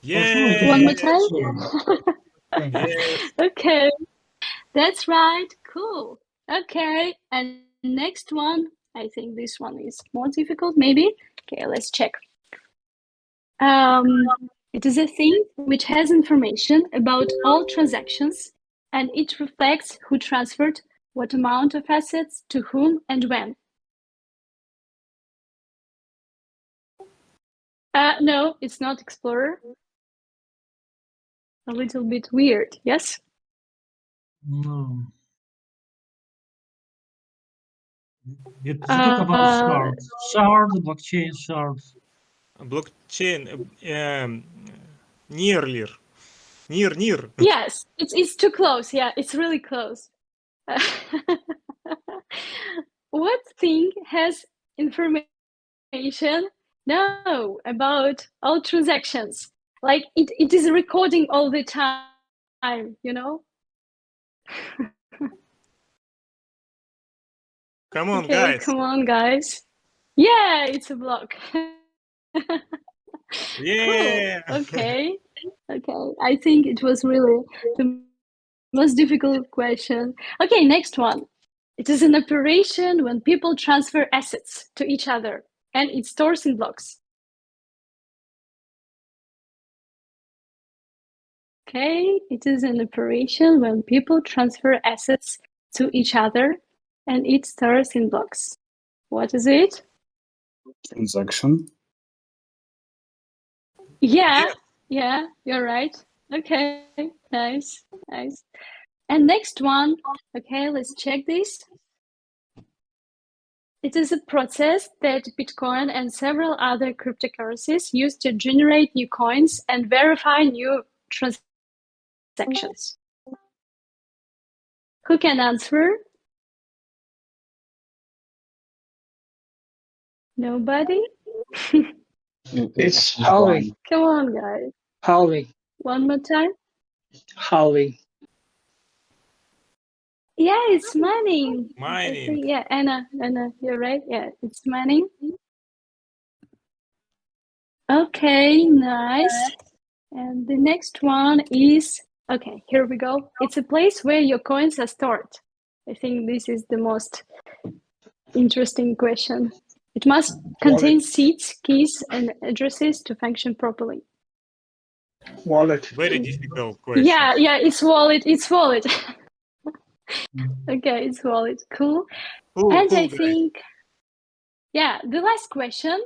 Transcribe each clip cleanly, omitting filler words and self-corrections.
Yeah. One more time? Yes. Okay, that's right. Cool. Okay, and next one. I think this one is more difficult, maybe. Okay, let's check. It is a thing which has information about all transactions and it reflects who transferred what amount of assets to whom and when. No, it's not Explorer. A little bit weird, yes? No. You talk about shards. Shards, blockchain shards. Blockchain. Nearly. Near. Yes, it's too close. Yeah, it's really close. What thing has information? No, about all transactions. Like it is recording all the time, you know? Come on, Okay, guys. come on, guys. Yeah, it's a block. Yeah. Cool. Okay. Okay. I think it was really the most difficult question. Okay, next one. It is an operation when people transfer assets to each other and it stores in blocks. Okay, it is an operation when people transfer assets to each other and it stores in blocks. What is it? Transaction. Yeah, you're right. Okay, nice. And next one, okay, let's check this. It is a process that Bitcoin and several other cryptocurrencies use to generate new coins and verify new transactions. Who can answer? Nobody? It's halving. Come on, guys. Halving. One more time. Halving. Yeah, it's mining. I Mining. think, yeah, Anna, you're right. Yeah, it's mining. Okay, nice. And the next one is, okay, here we go. It's a place where your coins are stored. I think this is the most interesting question. It must contain seeds, keys, and addresses to function properly. Wallet. Very difficult question. Yeah, it's wallet. Okay, it's wallet. Cool. And I think, yeah, the last question.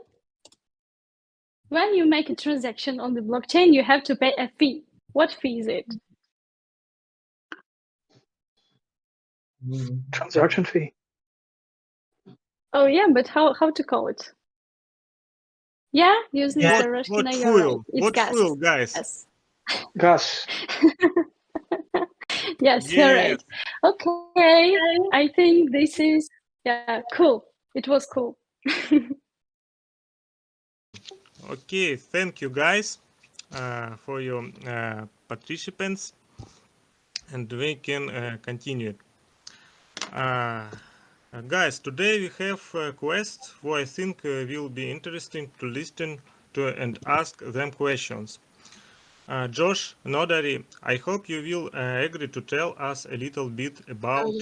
When you make a transaction on the blockchain, you have to pay a fee. What fee is it? Transaction fee. Oh yeah, but how to call it? Yeah, using What Staroshkina, you're right. fuel? It's What gas. fuel, guys? Yes. Gas. Yes, you're right. Okay, I think this is, yeah, cool. It was cool. Okay, thank you, guys, for your participants, and we can continue. Guys, today we have a quest who I think will be interesting to listen to and ask them questions. Josh, Nodari, I hope you will agree to tell us a little bit about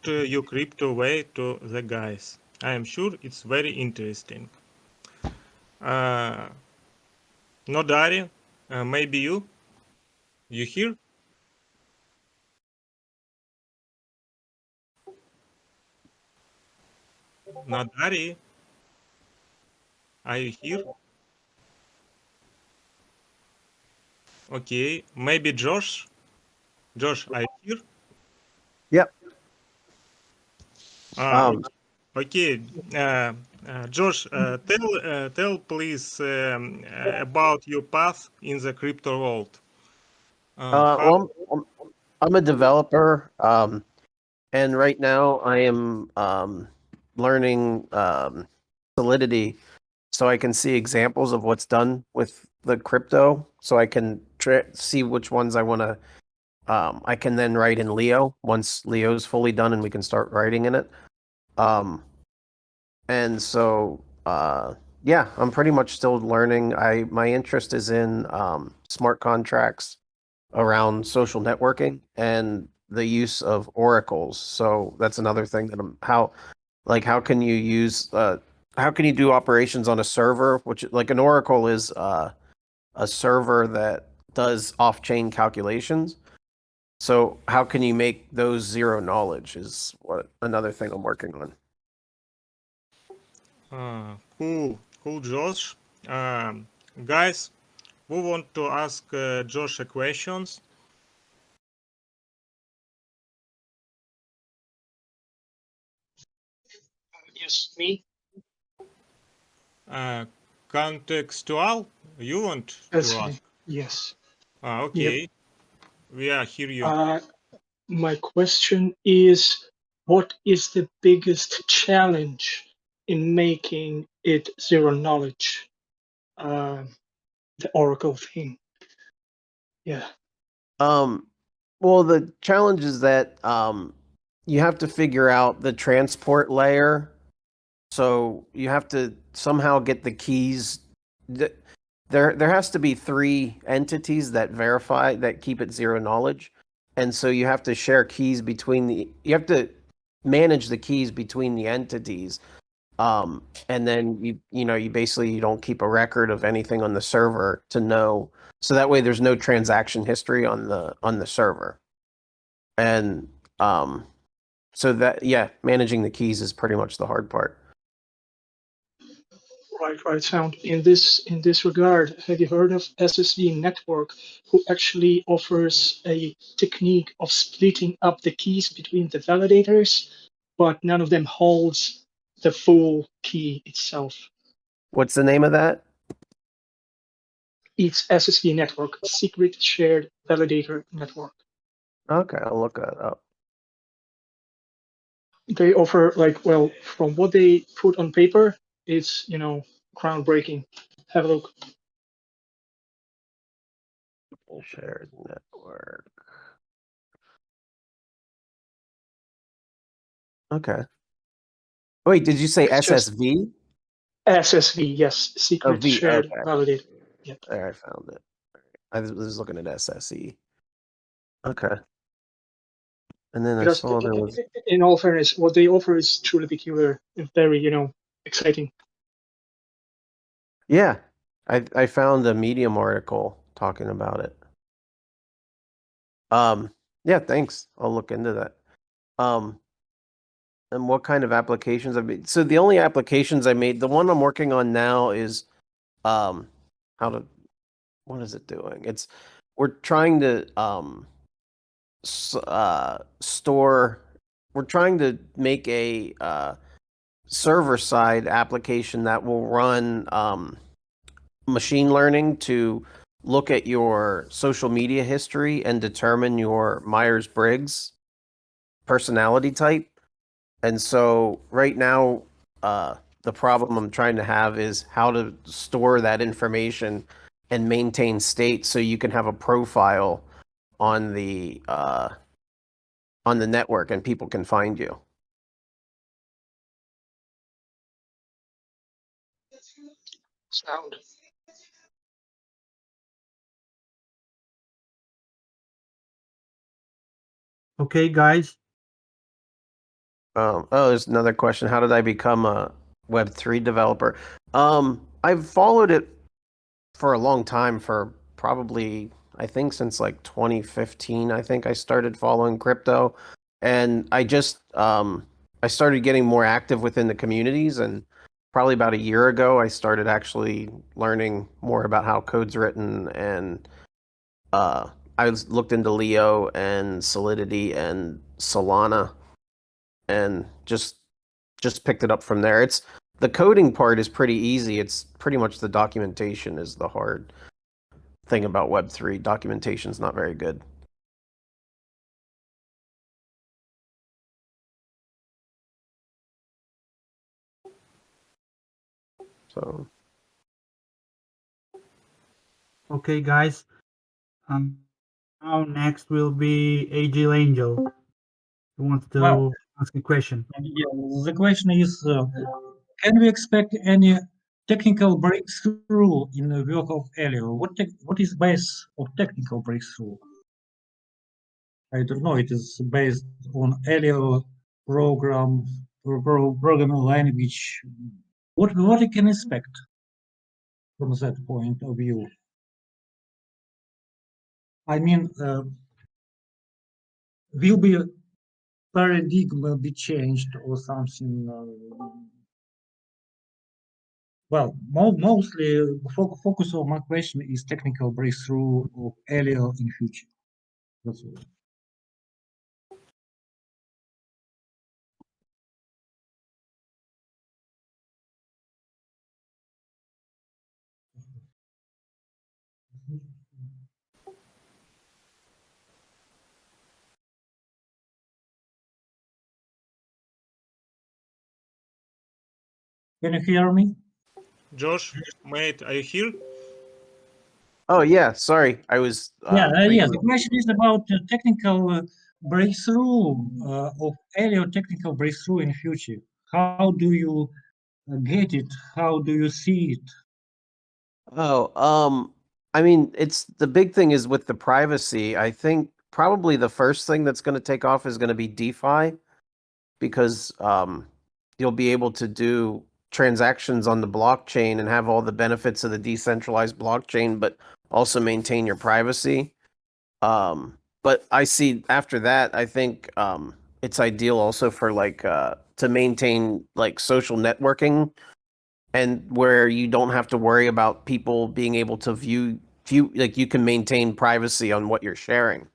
your crypto way to the guys. I am sure it's very interesting. Nodari, maybe you here? Nodari, are you here? Okay, maybe Josh. Josh, are you here? Yep. Okay. Josh, tell please about your path in the crypto world. Well, I'm a developer, and right now I am learning Solidity, so I can see examples of what's done with the crypto, so I can see which ones I want to. I can then write in Leo once Leo's fully done, and we can start writing in it. And so Yeah, I'm pretty much still learning. My interest is in smart contracts around social networking and the use of oracles. So that's another thing that how can you use how can you do operations on a server, which like an oracle is a server that does off-chain calculations. So how can you make those zero knowledge is what another thing I'm working on. Cool, Josh. Guys, who want to ask Josh a questions? Yes, me. Contextual, you want That's to me. ask? Yes. Okay, we are hear you. My question is, what is the biggest challenge in making it zero knowledge? The Oracle thing. Yeah. Well, the challenge is that you have to figure out the transport layer. So you have to somehow get the keys. There has to be three entities that verify that keep it zero knowledge, and so you have to share keys between you have to manage the keys between the entities. And then you basically you don't keep a record of anything on the server to know, so that way there's no transaction history on the server. And so that managing the keys is pretty much the hard part. Right. Sound. In this regard, have you heard of SSD Network, who actually offers a technique of splitting up the keys between the validators, but none of them holds the full key itself? What's the name of that? It's SSV Network, Secret Shared Validator Network. Okay, I'll look that up. They offer from what they put on paper, it's groundbreaking. Have a look. Shared network. Okay. Wait, did you say It's just SSV? SSV, yes, Oh, Secret V. Shared Okay. Validator. Yep. There, I found it. I was looking at SSE. Okay. And then I Because saw there was. in all fairness, what they offer is truly peculiar and very, exciting. Yeah, I found a Medium article talking about it. Yeah, thanks. I'll look into that. And what kind of applications I made? So the only applications I made, the one I'm working on now is, how to, what is it doing? We're trying to store. We're trying to make a server side application that will run machine learning to look at your social media history and determine your Myers-Briggs personality type. And so right now, the problem I'm trying to have is how to store that information and maintain state so you can have a profile on the network and people can find you. Sound. Okay, guys. There's another question. How did I become a Web3 developer? I've followed it for a long time, for probably, I think since like 2015, I think I started following crypto. And I started getting more active within the communities, and probably about a year ago, I started actually learning more about how code's written, and looked into Leo and Solidity and Solana, and just picked it up from there. It's the coding part is pretty easy. It's pretty much the documentation is the hard thing about Web3. Documentation's not very good. So Okay, guys. Now next will be AG Angel, who wants Well, to ask a question. yeah, the question is, can we expect any technical breakthrough in the work of Aleo? What is base of technical breakthrough? I don't know. It is based on Aleo programming language. What you can expect from that point of view? I mean, will be paradigm will be changed or something? Well, mostly focus of my question is technical breakthrough of Aleo in future. That's all. Can you hear me? Josh, mate, are you here? Oh yeah, sorry, I was. Yeah, reading. the question is about the technical breakthrough of Aleo technical breakthrough in future. How do you get it? How do you see it? Oh, I mean, it's the big thing is with the privacy. I think probably the first thing that's going to take off is going to be DeFi because you'll be able to do transactions on the blockchain and have all the benefits of the decentralized blockchain, but also maintain your privacy. But I see after that, I think it's ideal also for like to maintain like social networking and where you don't have to worry about people being able to view like you can maintain privacy on what you're sharing.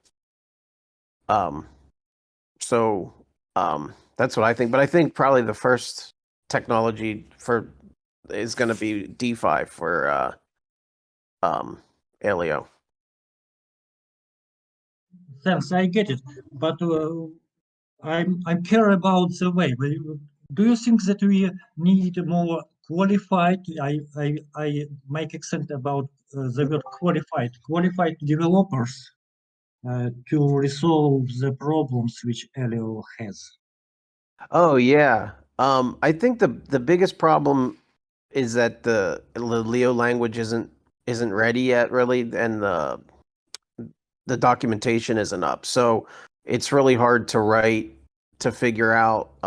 Um, so that's what I think. But I think probably the first technology for is going to be DeFi for Aleo. Thanks, I get it, but I'm care about the way. Do you think that we need more qualified? I make accent about the word qualified developers to resolve the problems which Aleo has. Oh yeah. I think the biggest problem is that the Leo language isn't ready yet, really, and the documentation isn't up. So it's really hard to write to figure out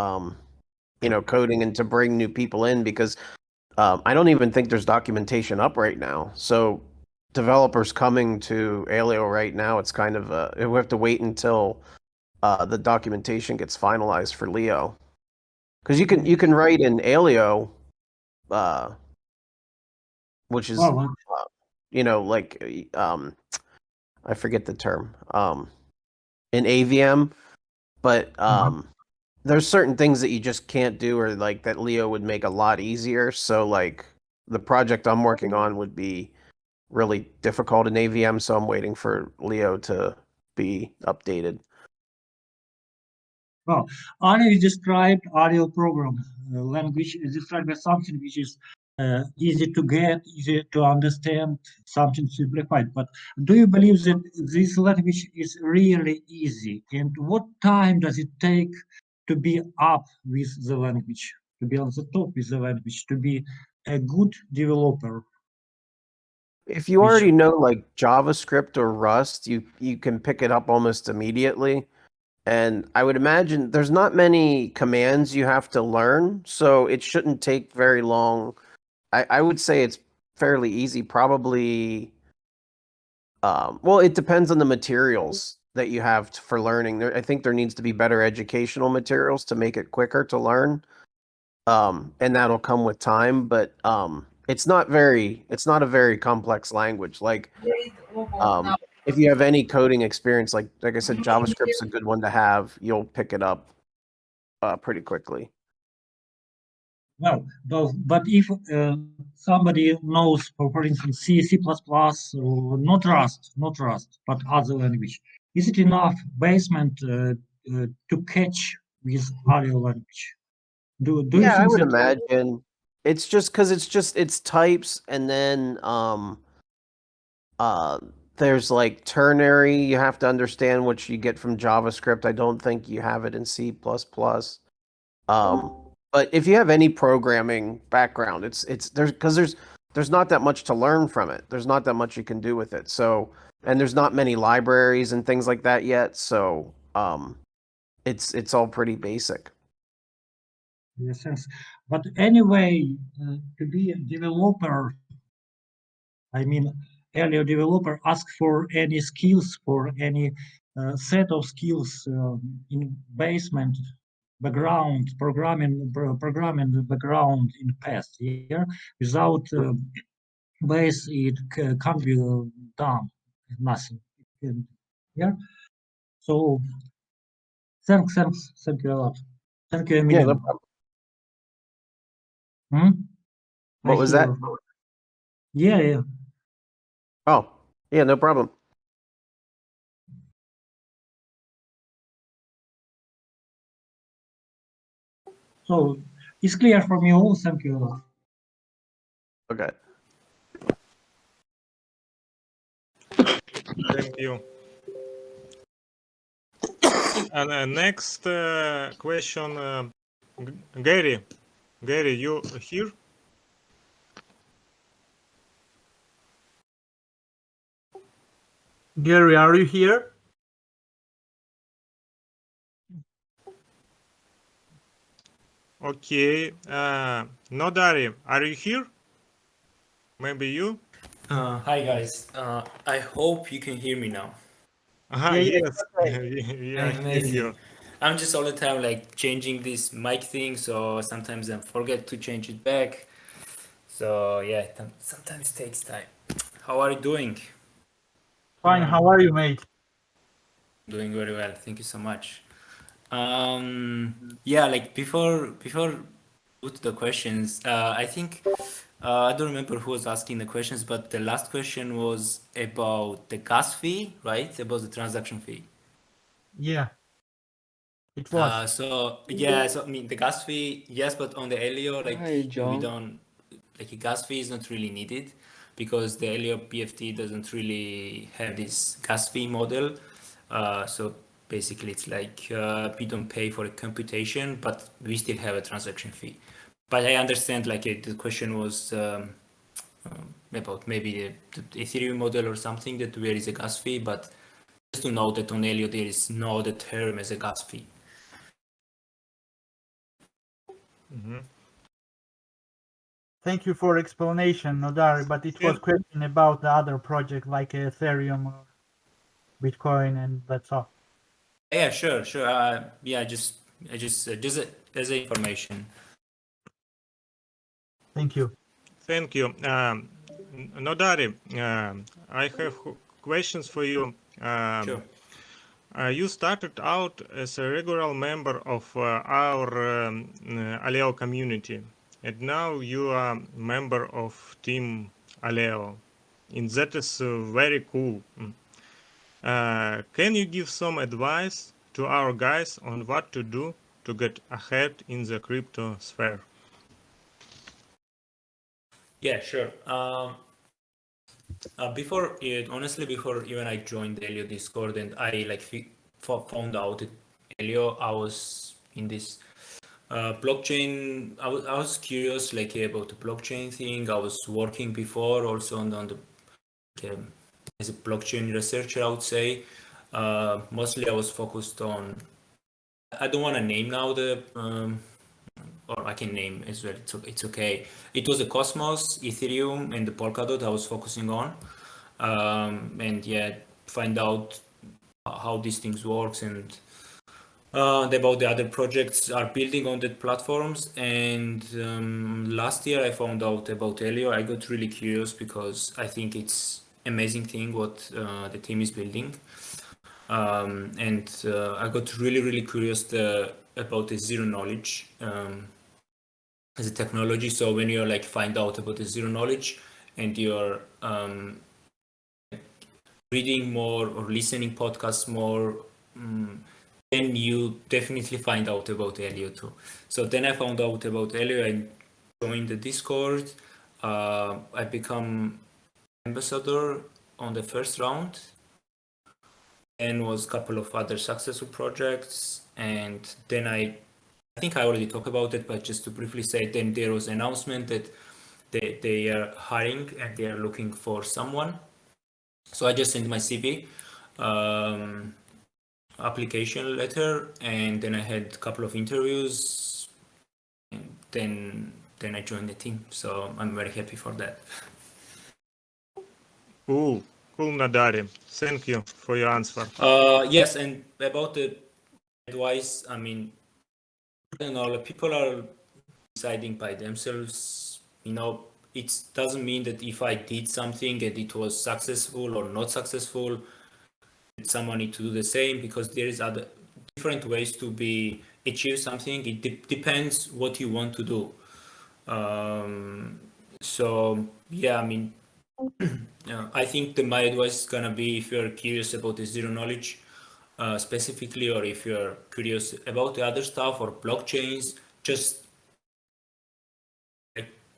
coding and to bring new people in because I don't even think there's documentation up right now. So developers coming to Aleo right now, it's kind of we have to wait until the documentation gets finalized for Leo. Because you can write in Aleo, which is Well, like I forget the term in AVM, but there's certain things that you just can't do or like that Leo would make a lot easier. So like the project I'm working on would be really difficult in AVM, so I'm waiting for Leo to be updated. well, Aleo described Aleo program language is described as something which is easy to get, easy to understand, something simplified. But do you believe that this language is really easy? And what time does it take to be up with the language, to be on the top with the language, to be a good developer? If you Which already know like JavaScript or Rust, you can pick it up almost immediately. And I would imagine there's not many commands you have to learn, so it shouldn't take very long. I would say it's fairly easy, probably. Well, it depends on the materials that you have for learning. I think there needs to be better educational materials to make it quicker to learn, and that'll come with time. But it's not a very complex language. Like if you have any coding experience, like I said, JavaScript's a good one to have. You'll pick it up pretty quickly. Well, but if somebody knows, for instance, C, C++, or not Rust, but other language, is it enough basement to catch with Aleo language? Do you Yeah, I think would that? imagine it's just because it's types, and then uh, there's like ternary. You have to understand what you get from JavaScript. I don't think you have it in C++. But But if you have any programming background, it's there's not that much to learn from it. There's not that much you can do with it. So, and there's not many libraries and things like that yet. So, it's all pretty basic. Yes, yes. But anyway, to be a developer, I mean, Aleo developer ask for any skills, for any set of skills in basement background, programming background in past year. Without base, it can't be done. Nothing. Yeah. So thank you a lot. Thank you, Yeah, Emilio. no problem. What was that? Yeah, yeah. Oh, yeah, no problem. So it's clear for me all. Thank you a lot. Okay. Thank you. And next question, Gary. Gary, you here? Gary, are you here? Okay. Nodari, are you here? Maybe you? Hi guys. I hope you can hear me now. Yeah, Yes. Okay. We are hearing you. Amazing. I'm just all the time like changing this mic thing, so sometimes I forget to change it back. So yeah, sometimes it takes time. How are you doing? Fine. How are you, mate? Doing very well. Thank you so much. Yeah, like before go to the questions, I think I don't remember who was asking the questions, but the last question was about the gas fee, right? About the transaction fee. Yeah, it was. So yeah, so I mean the gas fee, yes, but on the Aleo, like Hi, we John. don't like a gas fee is not really needed because the Aleo PFT doesn't really have this gas fee model. So basically, it's like we don't pay for a computation, but we still have a transaction fee. But I understand like the question was about maybe the Ethereum model or something that there is a gas fee, but just to know that on Aleo there is no the term as a gas fee. Thank you for explanation, Nodari, but it was Yeah. question about the other project like Ethereum or Bitcoin, and that's all. Yeah, sure. Yeah, just as a information. Thank you. Thank you. Nodari, I have questions for you. Sure. You started out as a regular member of our Aleo community, and now you are member of Team Aleo, and that is very cool. Can you give some advice to our guys on what to do to get ahead in the crypto sphere? Yeah, sure. Before it, honestly, before even I joined the Aleo Discord and I like found out that Aleo, I was in this blockchain. I was curious like about the blockchain thing. I was working before also on the as a blockchain researcher, I would say. Mostly I was focused on. I don't want to name now the or I can name as well. It's okay. It was the Cosmos, Ethereum, and the Polkadot I was focusing on, and yeah, find out how these things works and about the other projects are building on that platforms. And last year I found out about Aleo. I got really curious because I think it's amazing thing what the team is building. And I got really curious about the zero knowledge as a technology. So when you're like find out about the zero knowledge and you're reading more or listening podcasts more, then you definitely find out about Elio too. So then I found out about Elio. I joined the Discord. I become ambassador on the first round, and was a couple of other successful projects. And then I I think I already talked about it, but just to briefly say, then there was an announcement that they are hiring and they are looking for someone. So I just sent my CV, application letter, and then I had a couple of interviews, and then I joined the team. So I'm very happy for that. Cool, Nadari. Thank you for your answer. Yes, and about the advice, I mean, I don't know, like, people are deciding by themselves. You know, it doesn't mean that if I did something and it was successful or not successful, someone need to do the same, because there is other different ways to achieve something. It depends what you want to do. So yeah, I mean, I think that my advice is gonna be, if you're curious about the zero knowledge specifically, or if you're curious about the other stuff or blockchains, just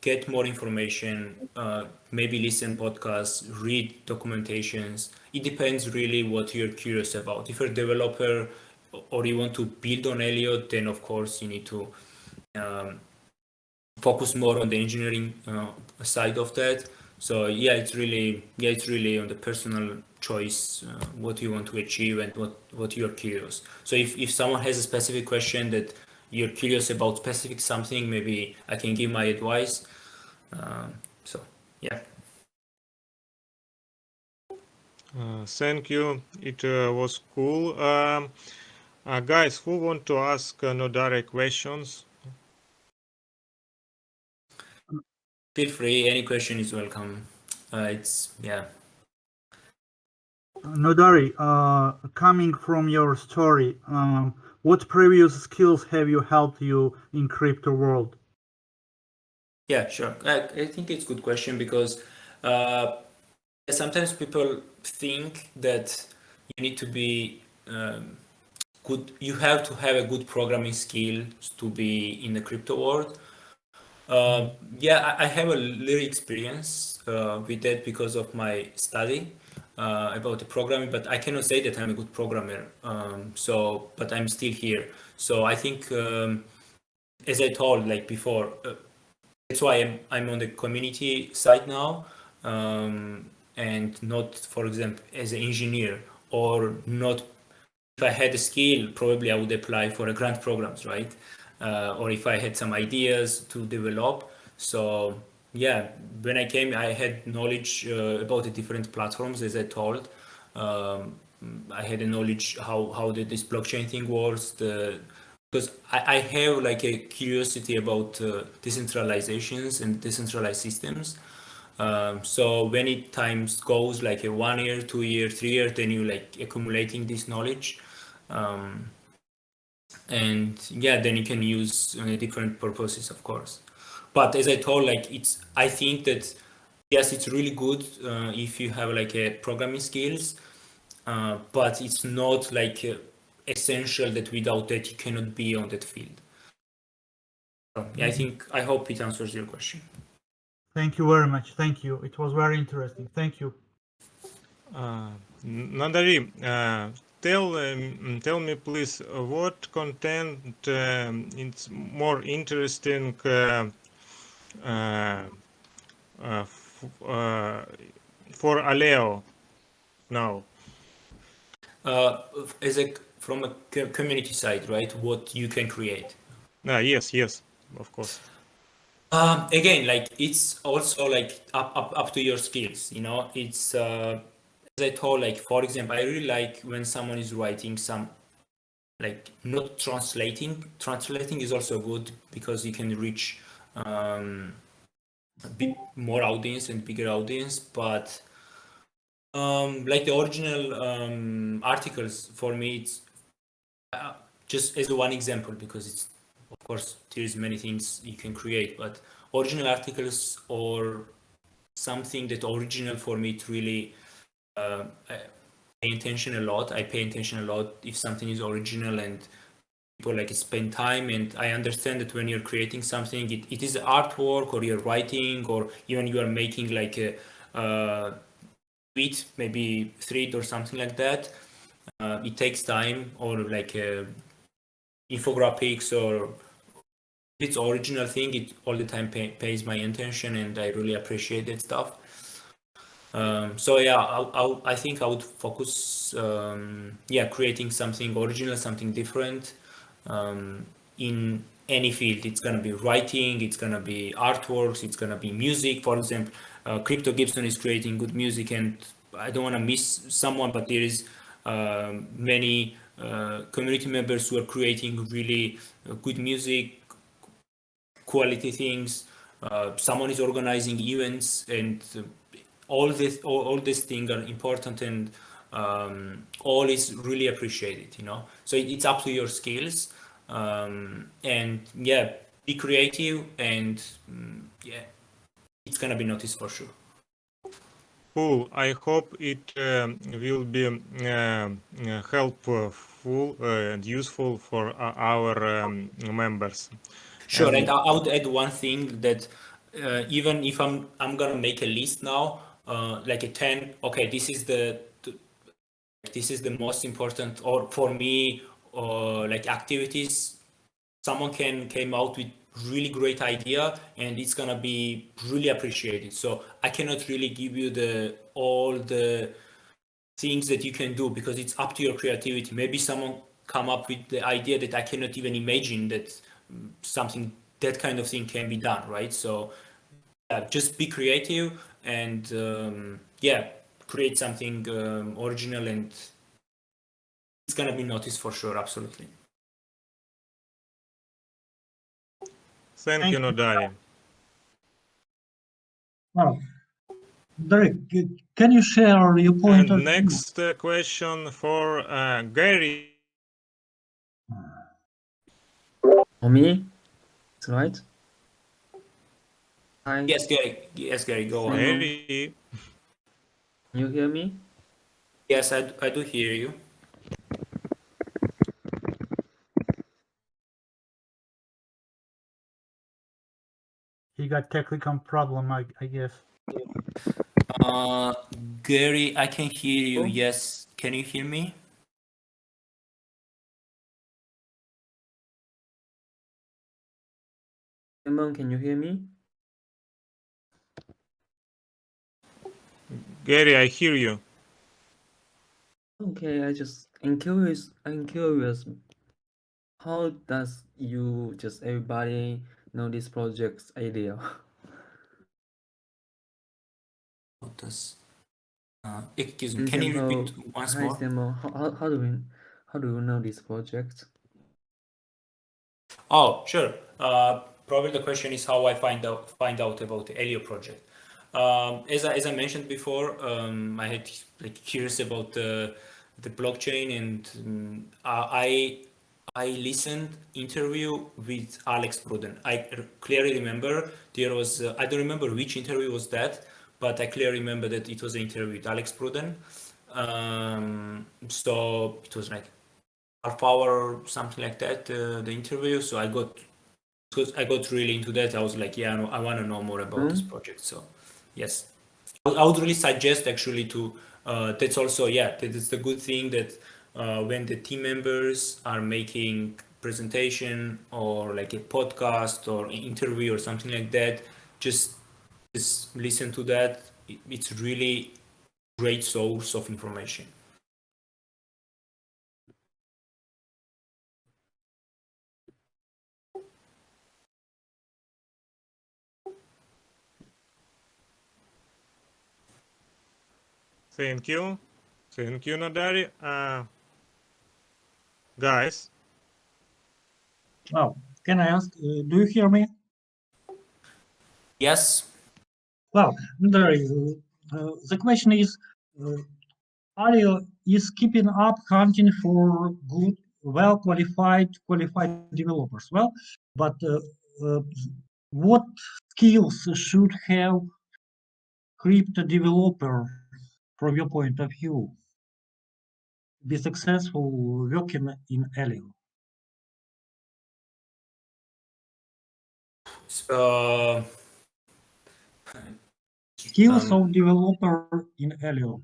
get more information, maybe listen podcasts, read documentations. It depends really what you're curious about. If you're a developer or you want to build on Aleo, then of course you need to focus more on the engineering side of that. So yeah, it's really on the personal choice, what you want to achieve and what you're curious. So if someone has a specific question that you're curious about specific something, maybe I can give my advice. So yeah. Thank you. It was cool. Guys, who want to ask Nodare questions? Feel free. Any question is welcome. Yeah. Nodari, coming from your story, what previous skills have you helped you in crypto world? Yeah, sure. I think it's a good question, because sometimes people think that you need to be good. You have to have a good programming skills to be in the crypto world. Yeah, I have a little experience with that because of my study about the programming, but I cannot say that I'm a good programmer. But I'm still here. So I think, as I told like before, that's why I'm on the community side now, and not, for example, as an engineer, or not. If I had a skill, probably I would apply for a grant programs, right? Or if I had some ideas to develop. So yeah, when I came, I had knowledge about the different platforms, as I told. I had a knowledge how this blockchain thing works. Because I have like a curiosity about decentralizations and decentralized systems. So when it times goes like a 1 year, 2 year, 3 year, then you like accumulating this knowledge. And yeah, then you can use different purposes, of course. But as I told, like I think that yes, it's really good if you have like a programming skills, but it's not like essential that without that you cannot be on that field. So, yeah, I hope it answers your question. Thank you very much. Thank you. It was very interesting. Thank you. Nadari, tell me please, what content is more interesting for Aleo now? From a community side, right? What you can create. Yes, of course. Again, like it's also like up to your skills, you know. It's as I told, like for example, I really like when someone is writing some, like not translating. Translating is also good because you can reach a bit more audience and bigger audience. But like the original articles, for me, it's just as one example, because it's, of course, there's many things you can create, but original articles or something that original for me, it really I pay attention a lot. I pay attention a lot if something is original and people like spend time. And I understand that when you're creating something, it is artwork, or you're writing, or even you are making like a tweet, maybe thread or something like that. It takes time, or like infographics or it's original thing, it all the time pays my attention, and I really appreciate that stuff. So yeah, I think I would focus, creating something original, something different, in any field. It's gonna be writing, it's gonna be artworks, it's gonna be music. For example, Crypto Gibson is creating good music, and I don't want to miss someone, but there is many community members who are creating really good music, quality things. Someone is organizing events, and all these things are important, and all is really appreciated, so it's up to your skills, and yeah, be creative, and yeah, it's gonna be noticed for sure. Cool. I hope it will be helpful and useful for our members. Sure, and I would add one thing, that even if I'm gonna make a list now, like a 10, okay, this is the most important, or for me, or like activities. Someone came out with really great idea, and it's gonna be really appreciated. So I cannot really give you all the things that you can do, because it's up to your creativity. Maybe someone come up with the idea that I cannot even imagine that something, that kind of thing can be done, right? So just be creative, and create something original, and it's gonna be noticed for sure. Absolutely. Thank you, Nodari. Well, Derek, can you share your point And of view? next question for Gary. For me, it's right. Hi, Yes, Gary, go on. Gary. can you hear me? Yes, I do hear you. He got technical problem, I guess. Gary, I can hear you. Oh. Yes, can you hear me? Simon, can you hear me? Gary, I hear you. Okay, I'm curious. How does everybody know this project's idea? What does? Excuse me. And Can you Simon, repeat once hi more? Simon, how do you know this project? Oh, sure. Probably the question is how I find out about the Aleo project. As I mentioned before, I had like curious about the blockchain, and I listened interview with Alex Pruden. I clearly remember there was I don't remember which interview was that, but I clearly remember that it was an interview with Alex Pruden. So it was like half hour or something like that, the interview. So I got really into that. I was like, yeah, I want to know more about this project. So yes, I would really suggest actually to that's also, that is the good thing, that when the team members are making presentation or like a podcast or an interview or something like that, just listen to that. It's really great source of information. Thank you, Nodari. Guys. Oh, can I ask, do you hear me? Yes. Well, there is, the question is, Aleo is keeping up hunting for good, qualified developers. Well, but what skills should have crypto developer from your point of view be successful working in Aleo? Skills of developer in Aleo.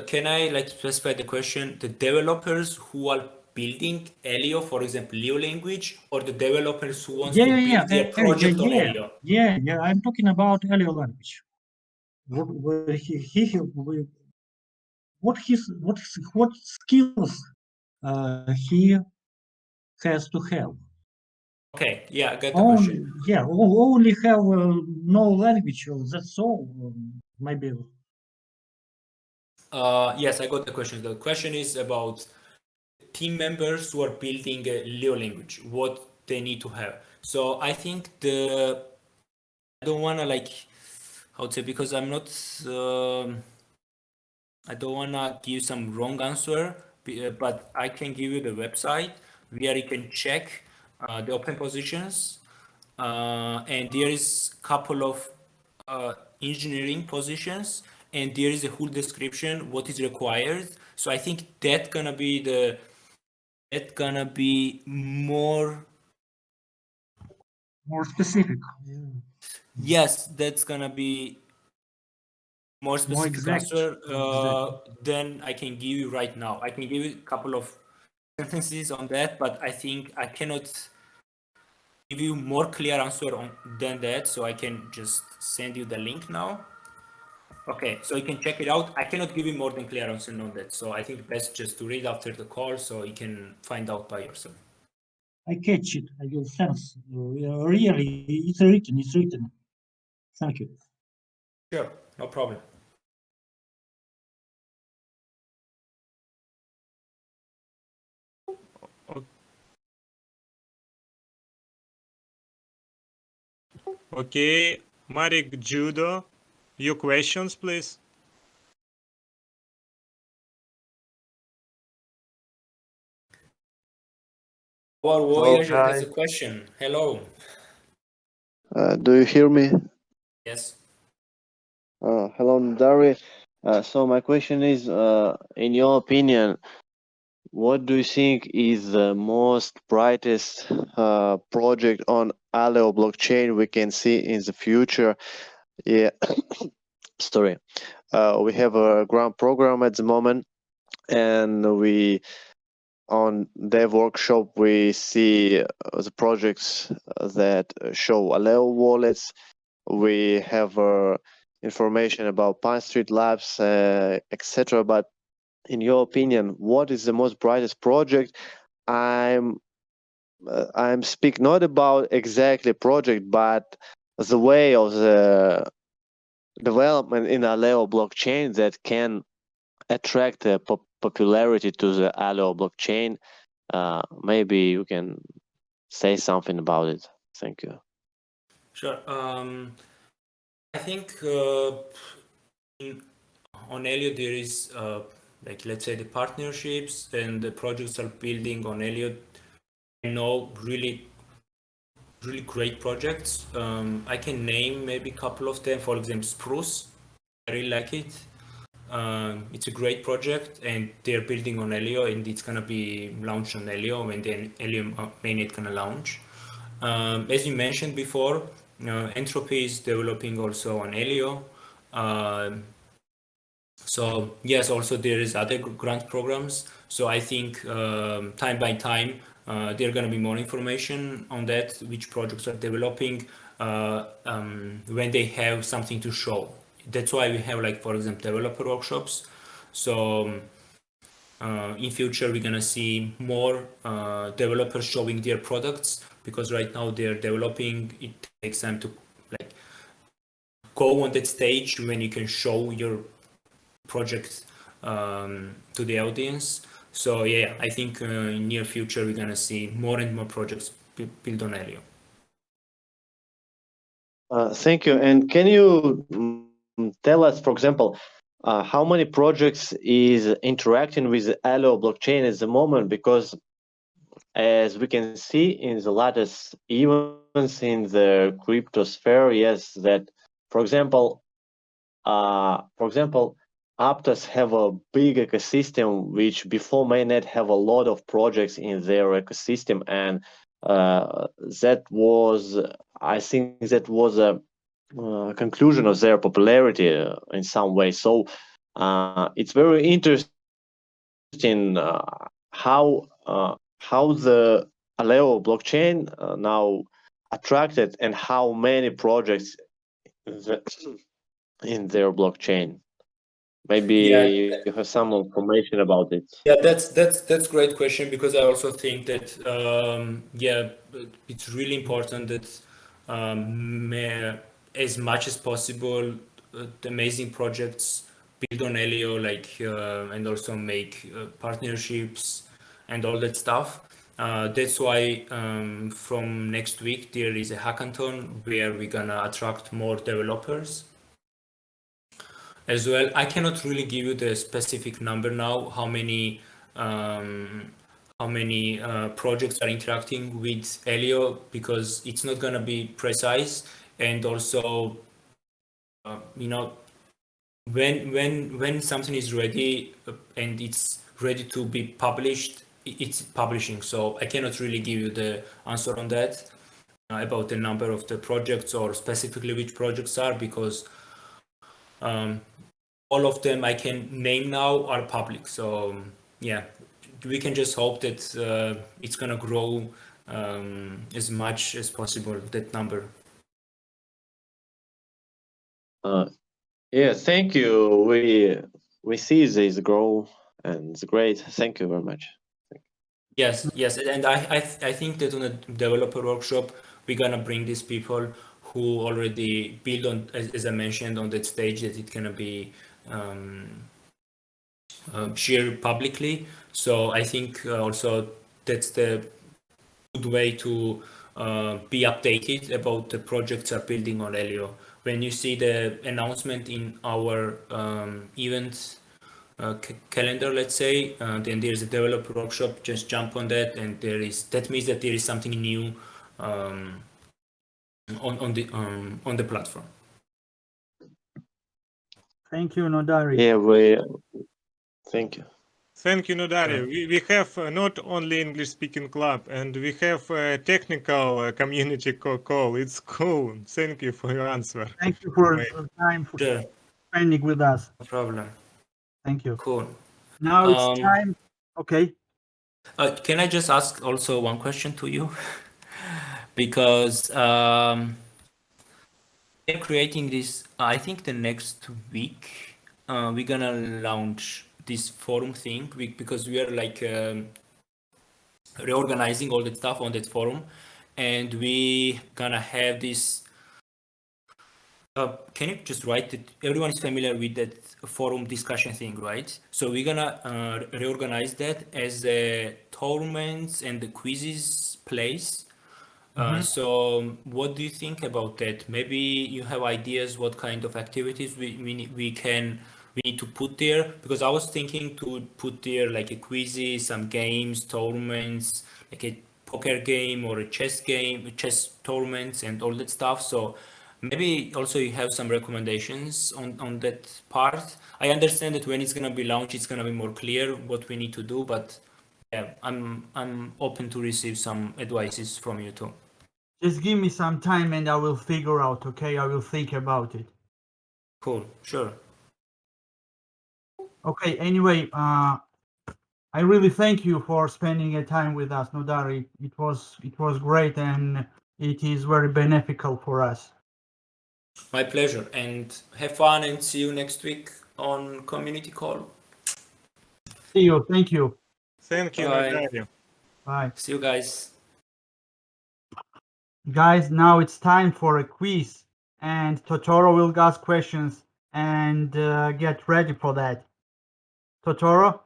Can I like specify the question? The developers who are building Aleo, for example, Leo language, or the developers who wants to build their Eric, project on Aleo? yeah. I'm talking about Aleo language. What skills he has to have? Okay, yeah, I get the question. Only have no language. That's all. Maybe. Yes, I got the question. The question is about team members who are building a Leo language, what they need to have. So I think I don't want to like, how to say, because I'm not, I don't want to give some wrong answer, but I can give you the website where you can check the open positions. And there is a couple of engineering positions, and there is a whole description what is required. So I think that's gonna be more Specific. yes, that's gonna be more specific exact. answer than I can give you right now. I can give you a couple of sentences on that, but I think I cannot give you more clear answer than that. So I can just send you the link now. Okay, so you can check it out. I cannot give you more than clear answer on that. So I think best just to read after the call so you can find out by yourself. I catch it. I will sense. Really, it's written. It's written. Thank you. Sure, no problem. Okay, Marek Judo, your questions, please. Our Voyager has a question. Hello. Do you hear me? Yes. Hello, Dari. So my question is, in your opinion, what do you think is the most brightest project on Aleo blockchain we can see in the future? Yeah, sorry. We have a ground program at the moment, and we on dev workshop we see the projects that show Aleo wallets. We have information about Pine Street Labs, etc. But in your opinion, what is the most brightest project? I'm speak not about exactly project, but the way of the development in Aleo blockchain that can attract popularity to the Aleo blockchain. Maybe you can say something about it. Thank you. Sure. I think on Aleo there is like, let's say, the partnerships and the projects are building on Aleo. I know really great projects. I can name maybe a couple of them. For example, Spruce. I really like it. It's a great project, and they're building on Aleo, and it's gonna be launched on Aleo when the Aleo mainnet gonna launch. As you mentioned before, Entropy is developing also on Aleo. So yes, also there is other grant programs. So I think time by time there are going to be more information on that, which projects are developing when they have something to show. That's why we have, like, for example, developer workshops. So in future we're going to see more developers showing their products, because right now they're developing. It takes time to like go on that stage when you can show your project to the audience. So yeah, I think in near future we're gonna see more and more projects built on Aleo. Thank you. And can you tell us, for example, how many projects is interacting with the Aleo blockchain at the moment? Because as we can see in the latest events in the crypto sphere, yes, that, for example, Aptos have a big ecosystem, which before mainnet have a lot of projects in their ecosystem, and that was, I think, that was a conclusion of their popularity in some way. So it's very interesting how how the Aleo blockchain now attracted and how many projects in their blockchain. Maybe you have some information about it. Yeah, that's great question, because I also think that it's really important that as much as possible the amazing projects build on Aleo, and also make partnerships and all that stuff. That's why from next week there is a hackathon where we're gonna attract more developers as well. I cannot really give you the specific number now, how many projects are interacting with Aleo, because it's not gonna be precise, and also when something is ready and it's ready to be published, it's publishing. So I cannot really give you the answer on that about the number of the projects or specifically which projects are, because all of them I can name now are public. So yeah, we can just hope that it's gonna grow as much as possible, that number. Yeah, thank you. We see this grow, and it's great. Thank you very much. Yes, and I think that on a developer workshop we're gonna bring these people who already build on, as I mentioned on that stage, that it gonna be shared publicly. So I think also that's the good way to be updated about the projects are building on Aleo. When you see the announcement in our event calendar, let's say, then there's a developer workshop, just jump on that, and that means that there is something new on the platform. Thank you, Nodari. Yeah, thank you. Thank you, Nodari. We have not only English-speaking club, and we have a technical community call. It's cool. Thank you for your answer. Thank you for the time for spending with us. No problem. Thank you. Cool. Now it's time. Okay. Can I just ask also one question to you? Because we're creating this, I think the next week, we're gonna launch this forum thing, because we are like reorganizing all that stuff on that forum, and we gonna have this. Can you just write it? Everyone is familiar with that forum discussion thing, right? So we're gonna reorganize that as the tournaments and the quizzes place. So what do you think about that? Maybe you have ideas what kind of activities we need to put there, because I was thinking to put there like a quizzes, some games, tournaments, like a poker game or a chess tournaments and all that stuff. So maybe also you have some recommendations on that part. I understand that when it's gonna be launched, it's gonna be more clear what we need to do, but yeah, I'm open to receive some advices from you too. Just give me some time and I will figure out, okay? I will think about it. Cool, sure. Okay, anyway, I really thank you for spending a time with us, Nodari. It was great and it is very beneficial for us. My pleasure, and have fun, and see you next week on community call. See you. Thank you. Thank you, Bye. Nodari. Bye. See you guys. Guys, now it's time for a quiz, and Totoro will ask questions, and get ready for that. Totoro?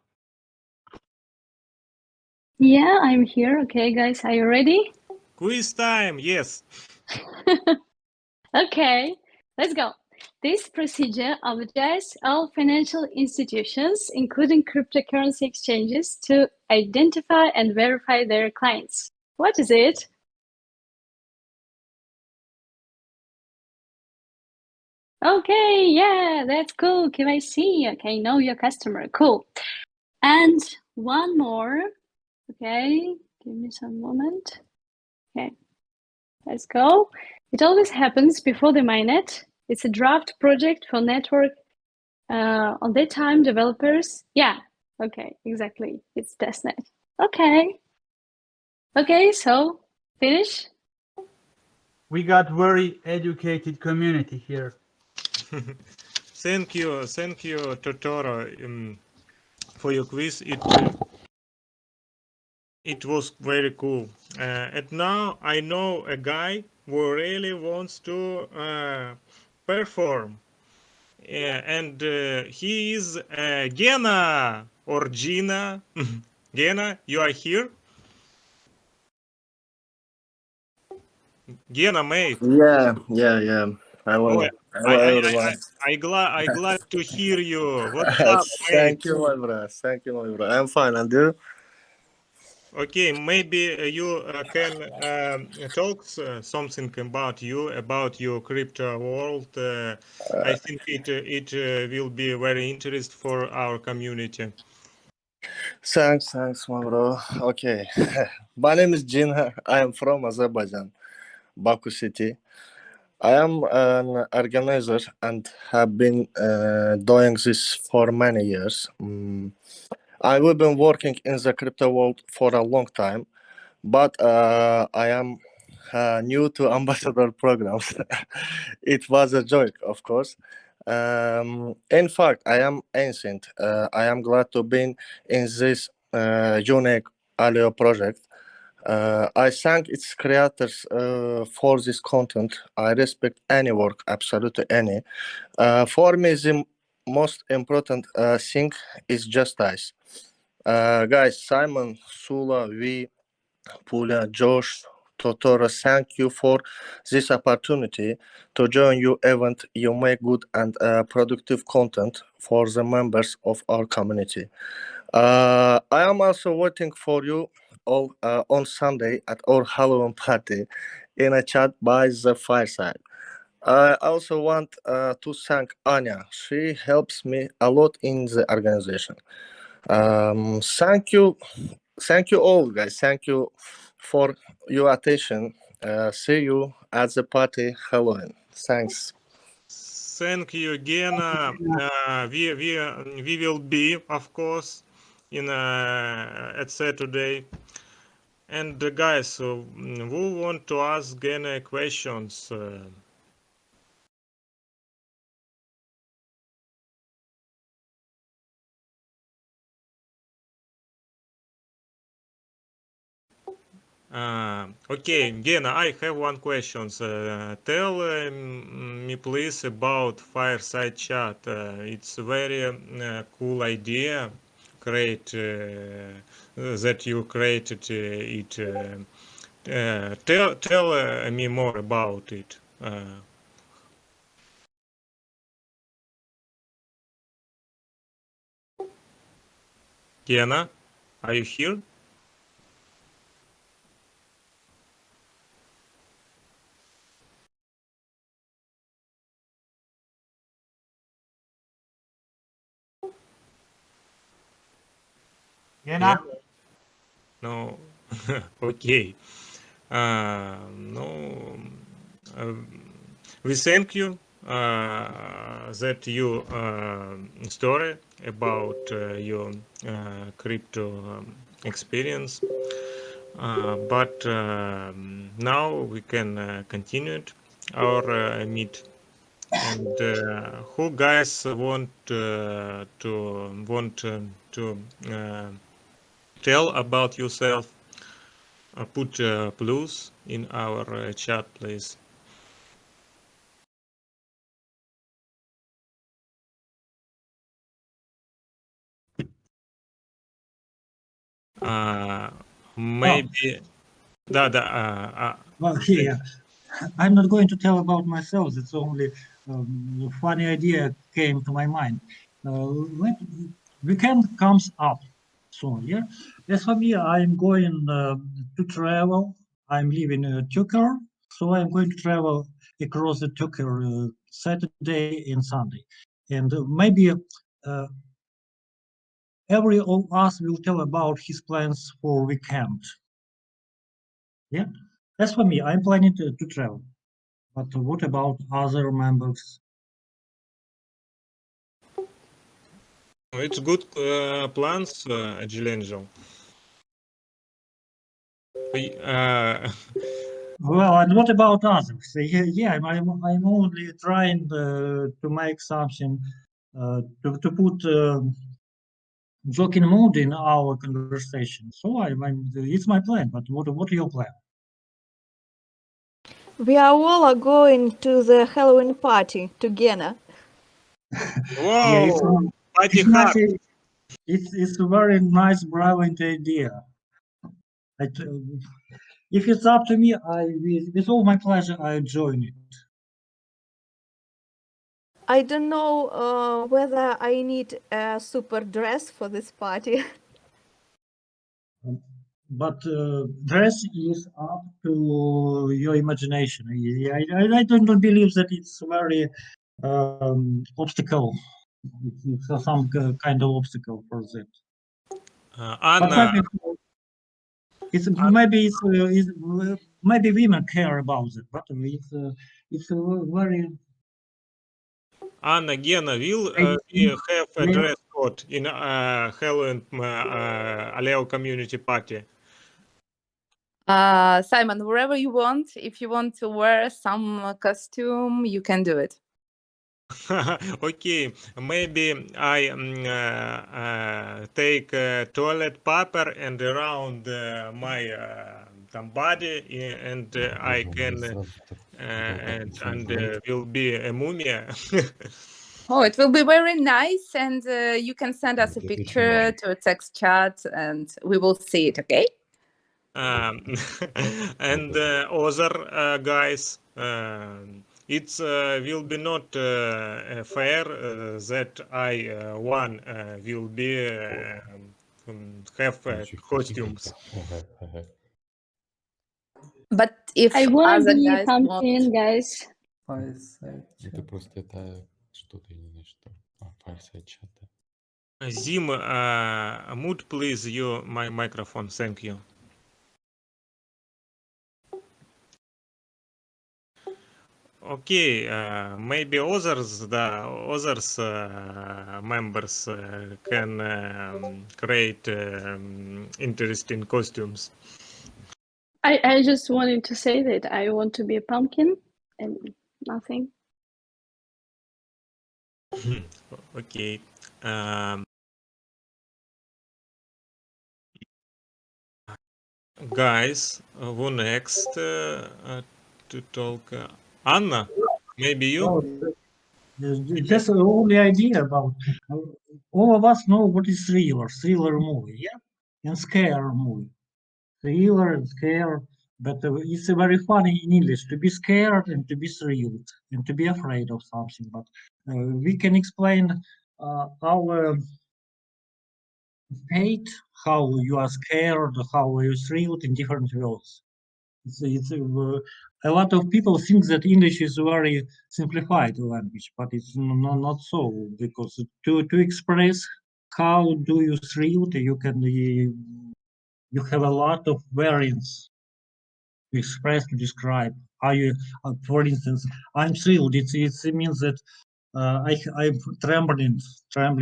Yeah, I'm here. Okay, guys, are you ready? Quiz time, yes. Okay, let's go. This procedure obliges all financial institutions, including cryptocurrency exchanges, to identify and verify their clients. What is it? Okay, yeah, that's cool. KYC. Okay, know your customer. Cool. And one more. Okay, give me some moment. Okay, let's go. It always happens before the mainnet. It's a draft project for network. On that time, developers. Yeah, okay, exactly. It's testnet. Okay. Okay, so finish. We got very educated community here. Thank you, Totoro, for your quiz. It was very cool. And now I know a guy who really wants to perform. And he is Gena or Gina. Gena, you are here? Gena, mate. Yeah. Oh, Hello, everyone. I glad to hear you. What's up, mate? Thank you, my bro. Thank you, my bro. I'm fine, and you? Okay, maybe you can talk something about you, about your crypto world. I think it will be very interesting for our community. Thanks, my bro. Okay. My name is Jina. I am from Azerbaijan, Baku city. I am an organizer and have been doing this for many years. I've been working in the crypto world for a long time, but I am new to ambassador programs. It was a joke, of course. In fact, I am ancient. I am glad to be in this unique Aleo project. I thank its creators for this content. I respect any work, absolutely any. For me, the most important thing is justice. Guys, Simon, Sula, we, Pula, Josh, Totoro, thank you for this opportunity to join your event. You make good and productive content for the members of our community. I am also waiting for you all on Sunday at our Halloween party in a chat by the fireside. I also want to thank Anya. She helps me a lot in the organization. Thank you all, guys. Thank you for your attention. See you at the party Halloween. Thanks. Thank you again. We will be, of course, in at Saturday. And guys, who want to ask any questions? Okay, Gena, I have one question. Tell me please about fireside chat. It's a very cool idea. Great that you created it. Tell me more about it. Gena, are you here? Gena? No. Okay. No. We thank you that you story about your crypto experience. But now we can continue our meet. And who guys want to tell about yourself? Put plus in our chat, please. Maybe Well, yeah, I'm not going to tell about myself. It's only a funny idea came to my mind. Weekend comes up soon. Yeah. As for me, I'm going to travel. I'm living in Turkey, so I'm going to travel across the Turkey Saturday and Sunday, and maybe every of us will tell about his plans for weekend. Yeah. As for me, I'm planning to travel. But what about other members? it's good plans, Angel. Well, and what about others? Yeah, I'm only trying to make something to put joking mood in our conversation. So it's my plan. But what your plan? We are all going to the Halloween party together. Whoa! Yeah, Party it's nice. hard. It's a very nice, brilliant idea. If it's up to me, with all my pleasure, I join it. I don't know whether I need a super dress for this party. But dress is up to your imagination. I don't believe that it's very obstacle. It's some kind of obstacle for that. Anna, Maybe women care about it, but it's a very. Anna, Gena, will we have a dress code in Halloween Aleo community party? Simon, wherever you want, if you want to wear some costume, you can do it. Okay, maybe I take toilet paper and around my body, and I can and will be a mummy. Oh, it will be very nice, and you can send us a picture to a text chat, and we will see it. Okay? And other guys, it will be not fair that I one will be have costumes. But if I want other to be a guys pumpkin, want, guys. Это просто это что-то, я не знаю, что. Fireside chat. Zim, mute please my microphone. Thank you. Okay, maybe others members can create interesting costumes. I just wanted to say that I want to be a pumpkin and nothing. Okay. Guys, who next to talk? Anna, maybe you? Just the only idea about all of us know what is thriller movie, yeah, and scare movie, thriller and scare. But it's very funny in English to be scared and to be thrilled and to be afraid of something. But we can explain our fate, how you are scared, how you thrilled in different words. It's a lot of people think that English is a very simplified language, but it's not so, because to express how do you thrill, you have a lot of variants to express, to describe how you. For instance, I'm thrilled. It means that I'm trembling,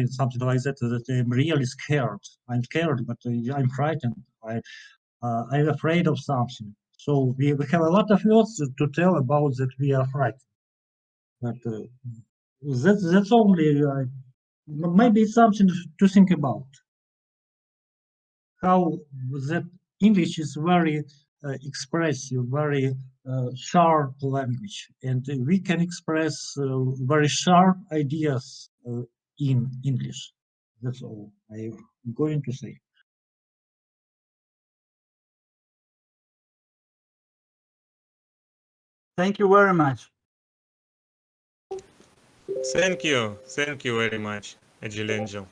something like that. That I'm really scared. I'm scared, but I'm frightened. I'm afraid of something. So we have a lot of words to tell about that we are frightened. But that's only maybe it's something to think about. How that English is very expressive, very sharp language, and we can express very sharp ideas in English. That's all I'm going to say. Thank you very much. Thank you very much, Agile Angel.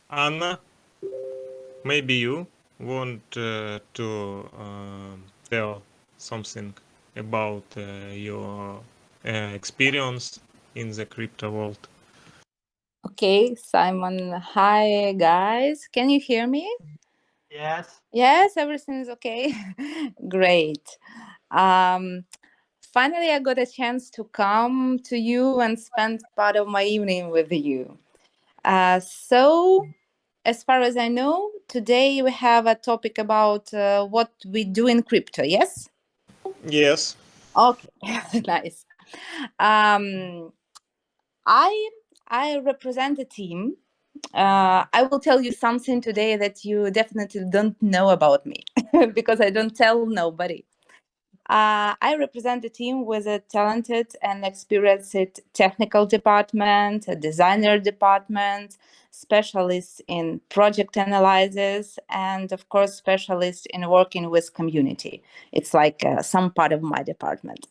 Anna, maybe you want to tell something about your experience in the crypto world. okay, Simon. Hi, guys. Can you hear me? Yes. Yes, everything is okay. Great. finally I got a chance to come to you and spend part of my evening with you. So, as far as I know, today we have a topic about what we do in crypto, yes? Yes. Okay, nice. I represent a team. I will tell you something today that you definitely don't know about me because I don't tell nobody. I represent a team with a talented and experienced technical department, a designer department, specialists in project analysis, and of course, specialists in working with community. It's like some part of my department.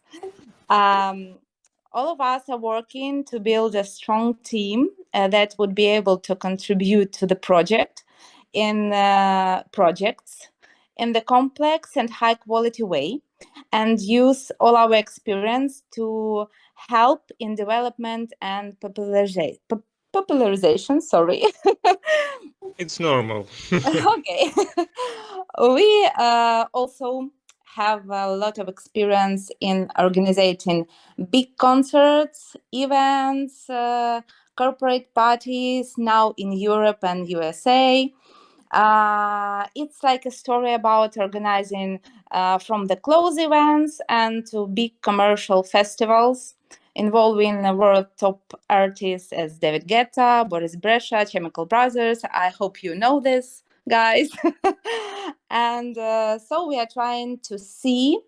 All of us are working to build a strong team that would be able to contribute to the project in projects in the complex and high quality way, and use all our experience to help in development and popularization. Sorry. It's normal. Okay. We also have a lot of experience in organizing big concerts, events, corporate parties now in Europe and USA. It's like a story about organizing from the close events and to big commercial festivals involving world top artists as David Guetta, Boris Brejcha, Chemical Brothers. I hope you know this, guys. And so we are trying to see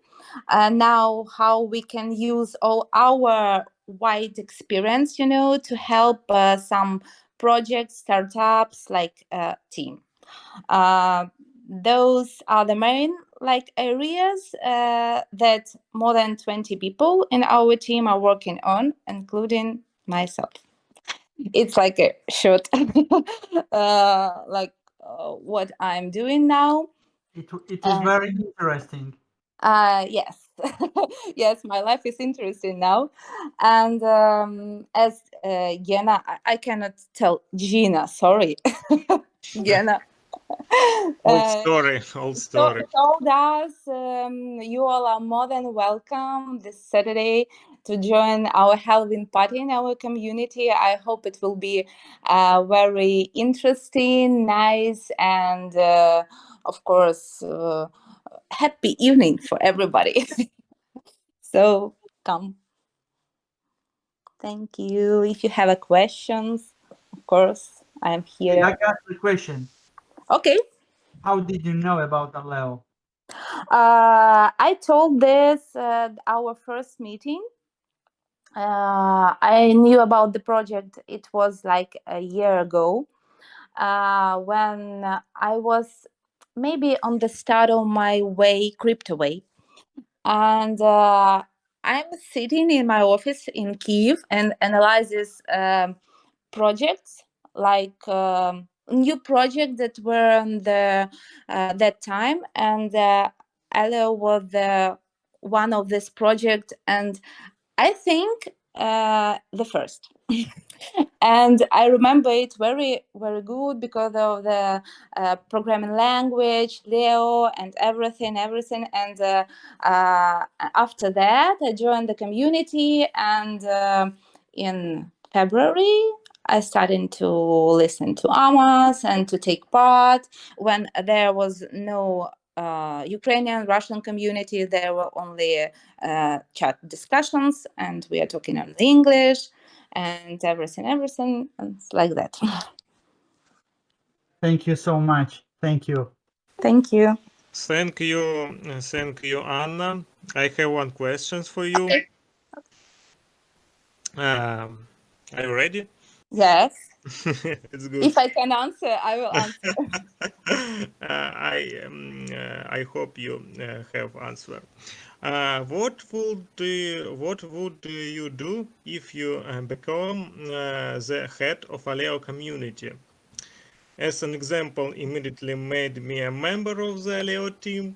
now how we can use all our wide experience, to help some projects, startups like team. Those are the main areas that more than 20 people in our team are working on, including myself. It's like a short what I'm doing now. It is very interesting. Yes. Yes, my life is interesting now. And as Gena, I cannot tell Gina, sorry. Gena. Old story. Told us you all are more than welcome this Saturday to join our Halloween party in our community. I hope it will be very interesting, nice, and of course, happy evening for everybody. So come. Thank you. If you have a questions, of course, I am here. I got the question. Okay. How did you know about Aleo? I told this our first meeting. I knew about the project. It was like a year ago when I was maybe on the start of my crypto way. And I'm sitting in my office in Kyiv and analyzes projects like new projects that were on the that time, and Aleo was one of this project, and I think the first. And I remember it very, very good because of the programming language, Leo, and everything. And after that, I joined the community, and in February, I started to listen to Amos and to take part when there was no Ukrainian, Russian community. There were only chat discussions, and we are talking in English and everything, and it's like that. Thank you so much. Thank you. Thank you. Thank you, Anna. I have one question for you. Okay. Are you ready? Yes. It's good. If I can answer, I will answer. I hope you have answer. What would you do if you become the head of Aleo community? As an example, immediately made me a member of the Aleo team.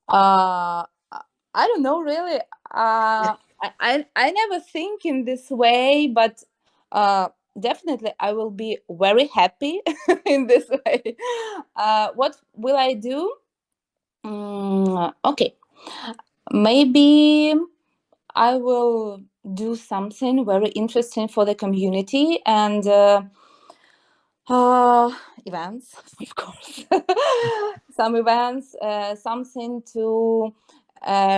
I don't know really. I never think in this way, but definitely I will be very happy in this way. What will I do? Okay. maybe I will do something very interesting for the community and events, of course. Some events, something to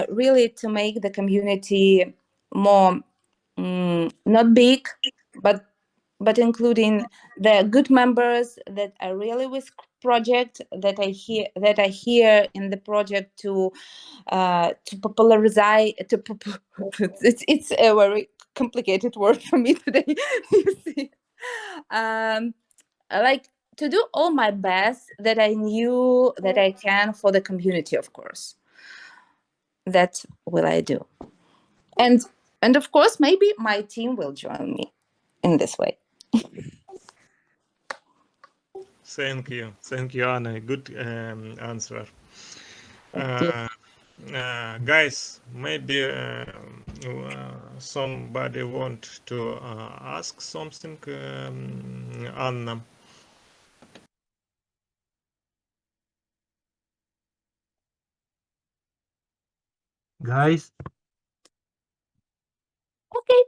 really to make the community more not big, but including the good members that are really with project that I hear in the project to popularize it's a very complicated word for me today. You see, like to do all my best that I knew that I can for the community, of course. That will I do, and of course maybe my team will join me in this way. Thank you, Anna. Good answer. Guys, maybe somebody want to ask something, Anna. Guys, Okay,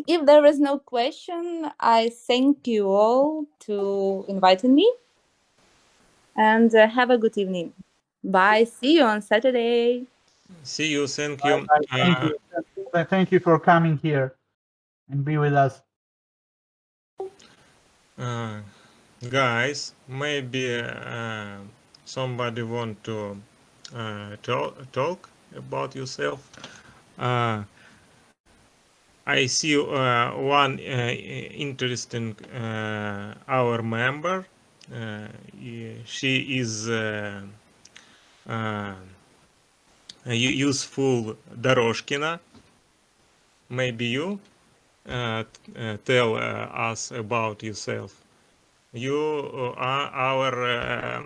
if there is no question, I thank you all to inviting me, and have a good evening. Bye. See you on Saturday. See you. Thank you. thank you. Thank you for coming here and be with us. Guys, maybe somebody want to talk about yourself. I see one interesting our member. She is useful Doroshkina. Maybe you tell us about yourself. You are our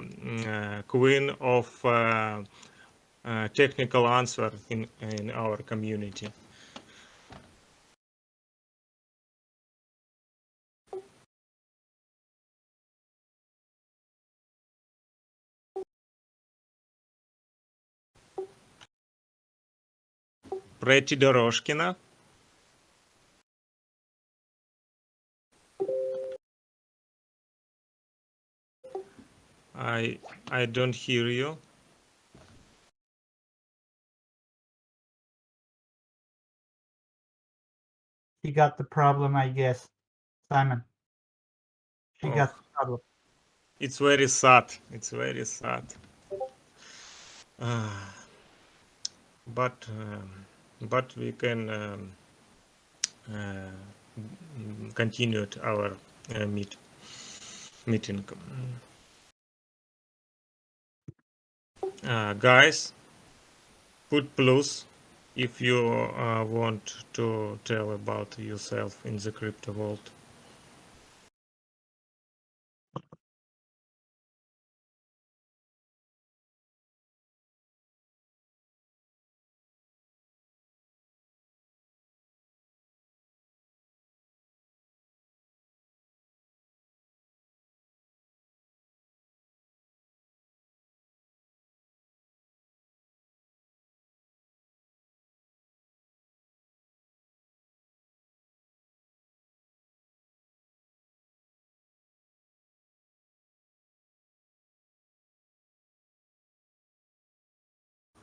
queen of technical answer in our community. Pretty Doroshkina. I don't hear you. She got the problem, I guess. Simon. She got the problem. It's very sad. It's very sad. But we can continue our meeting. Guys, put plus if you want to tell about yourself in the crypto world.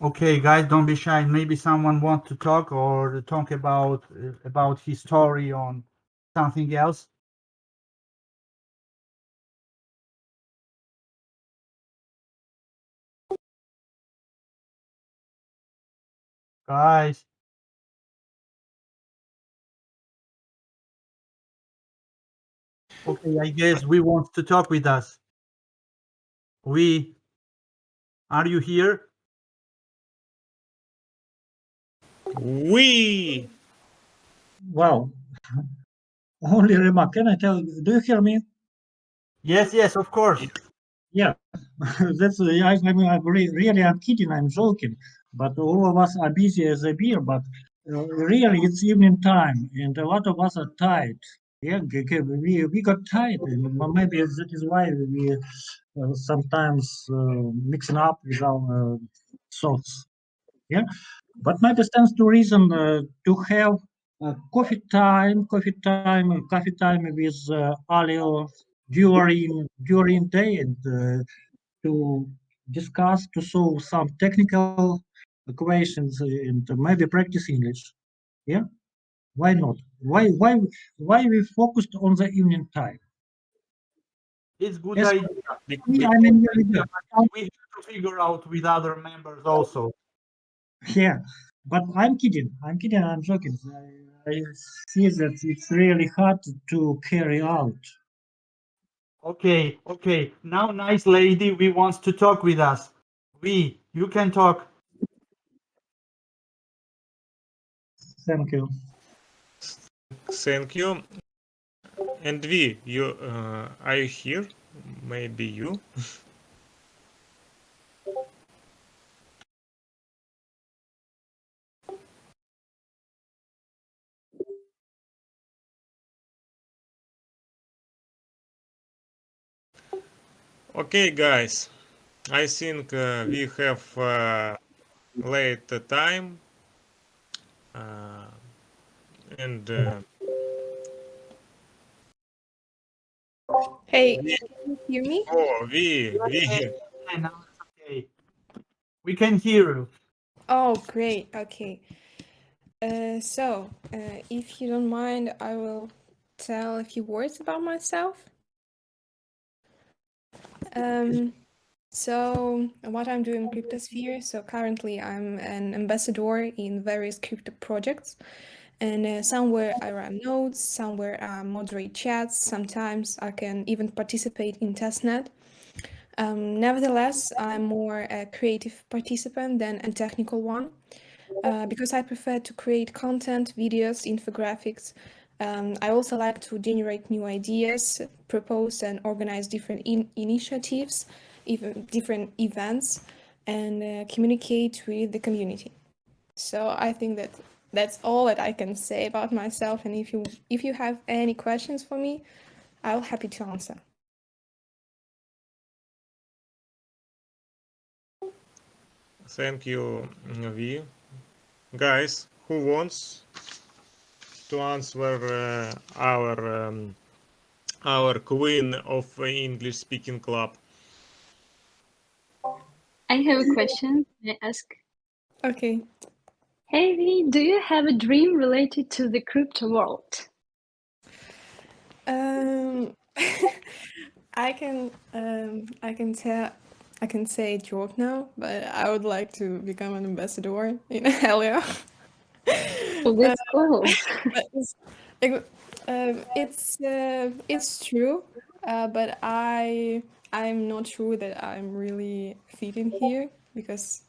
Okay, guys, don't be shy. Maybe someone wants to talk or talk about his story on something else. Guys. Okay, I guess we want to talk with us. Are you here? We. Well, only remark. Can I tell? Do you hear me? Yes, of course. Yeah, that's. Really, I'm kidding. I'm joking. But all of us are busy as a beer. But really, it's evening time, and a lot of us are tired. Yeah, we got tired. Maybe that is why we sometimes mixing up with our thoughts. Yeah. But maybe stands to reason to have coffee time with Aleo during day and to discuss to solve some technical equations and maybe practice English. Yeah, why not? Why we focused on the evening time? It's good Yes, idea. I mean, We have to figure out with other members also. yeah, but I'm kidding. I'm kidding. I'm joking. I see that it's really hard to carry out. Okay, okay. Now, nice lady, we wants to talk with us. You can talk. Thank you. Thank you. And you are you here? Maybe you. Okay, guys. I think we have late time and Hey, can you hear me? oh Yeah, now it's okay. We can hear you. Oh, great. Okay. If you don't mind, I will tell a few words about myself. What I'm doing in Cryptosphere. So currently I'm an ambassador in various crypto projects. And somewhere I run nodes, somewhere I moderate chats, sometimes I can even participate in testnet. Nevertheless, I'm more a creative participant than a technical one. Because I prefer to create content, videos, infographics. I also like to generate new ideas, propose and organize different initiatives, even different events, and communicate with the community. So I think that that's all that I can say about myself. And if you have any questions for me, I'll happy to answer. thank you, V. Guys, who wants to answer our queen of English speaking club? I have a question. May I ask? Okay. Hey, V, do you have a dream related to the crypto world? I can say a joke now, but I would like to become an ambassador in Aleo. Oh, that's cool. It's true, but I'm not sure that I'm really fitting here because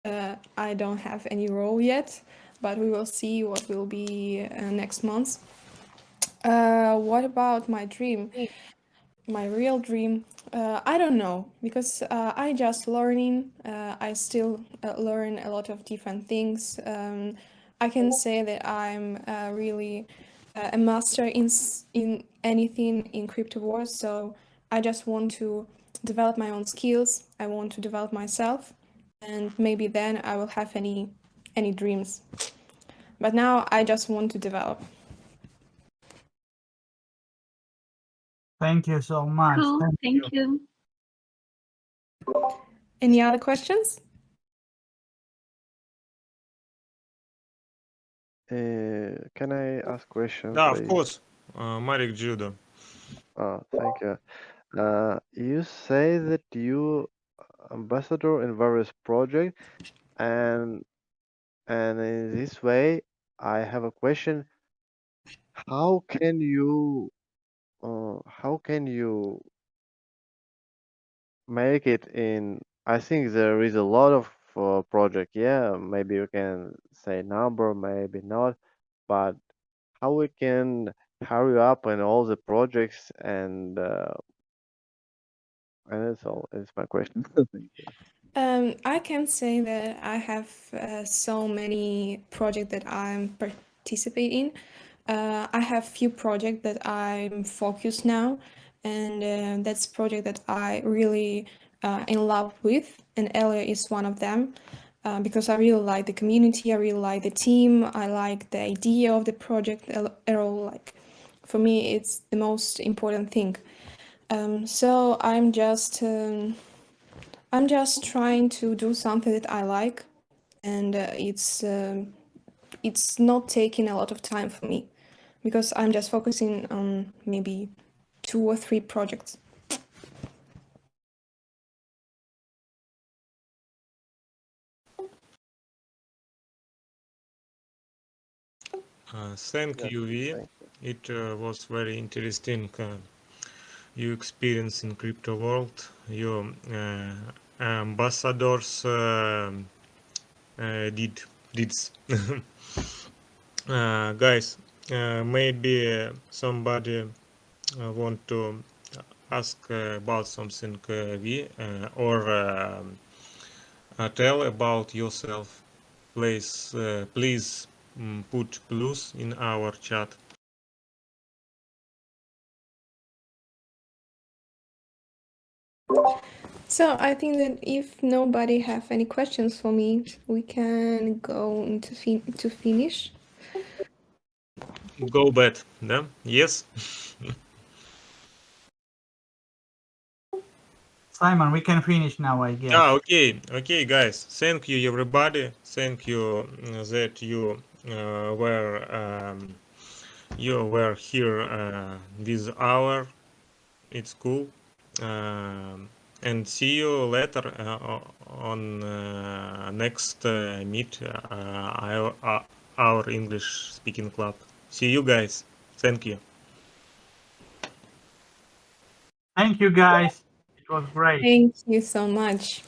I don't have any role yet. But we will see what will be next month. What about my dream? My real dream, I don't know, because I just learning. I still learn a lot of different things. I can say that I'm really a master in anything in crypto world. So I just want to develop my own skills. I want to develop myself, and maybe then I will have any dreams. But now I just want to develop. Thank you so much. Cool. Thank you. Any other questions? Can I ask question, Yeah, please? of course. Marek Judo. Thank you. You say that you ambassador in various projects, and in this way, I have a question. How can you make it in? I think there is a lot of project. Yeah, maybe you can say number, maybe not, but how we can hurry up in all the projects and that's all. It's my question. Thank you. I can say that I have so many projects that I'm participating. I have few projects that I'm focused now, and that's project that I really in love with, and Aleo is one of them. because I really like the community, I really like the team, I like the idea of the project. Like, for me, it's the most important thing. So I'm just trying to do something that I like, and it's not taking a lot of time for me, because I'm just focusing on maybe 2 or 3 projects. Thank you, Vi. It was very interesting. You experience in crypto world. Your ambassadors did. Guys, maybe somebody want to ask about something, Vi, or tell about yourself. Please, please put plus in our chat. So I think that if nobody have any questions for me, we can go into to finish. Go bed, да? Yes. Simon, we can finish now, I guess. Okay, guys. Thank you, everybody. Thank you that you were here this hour. It's cool. And see you later on next meet our English speaking club. See you guys. Thank you. Thank you, guys. It was great. Thank you so much.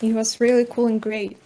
It was really cool and great.